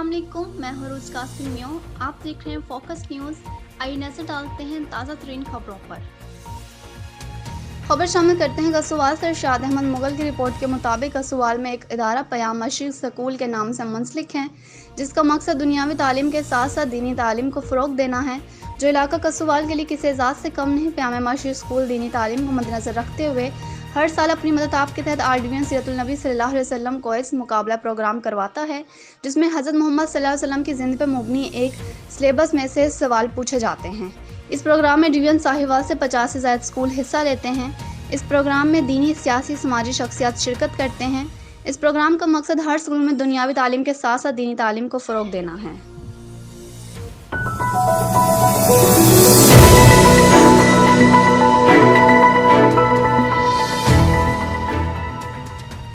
अस्सलाम वालेकुम, मैं हूं रोज कासिम मियों। आप देख रहे हैं फोकस न्यूज़। आइए नजर डालते हैं ताज़ा तरीन खबरों पर। खबर शामिल करते हैं कसूवाल से। इरशाद अहमद मुगल की रिपोर्ट के मुताबिक कसूवाल में एक इदारा पयाम मशीर स्कूल के नाम से मुंसलिक है, जिसका मकसद दुनियावी तालीम के साथ साथ दीनी तालीम को फ़रोग देना है। जो इलाका कसूवाल के लिए किसी एजाज़ से कम नहीं। पयाम मशीर स्कूल दीनी तालीम को मद्देनज़र रखते हुए हर साल अपनी मदद आप के तहत RDVN सीरतुल नबी सल्लल्लाहु अलैहि वसल्लम कोइस मुकाबला प्रोग्राम करवाता है, जिसमें हज़रत मोहम्मद सल्लल्लाहु अलैहि वसल्लम की ज़िंदगी पर मुबनी एक सिलेबस में से सवाल पूछे जाते हैं। इस प्रोग्राम में डिवीज़न साहिवाल से 50 से ज़ायद स्कूल हिस्सा लेते हैं। इस प्रोग्राम में दीनी, सियासी, समाजी शख्सियत शिरकत करते हैं। इस प्रोग्राम का मकसद हर स्कूल में दुनियावी तालीम के साथ साथ दीनी तालीम को फ़रोग देना है।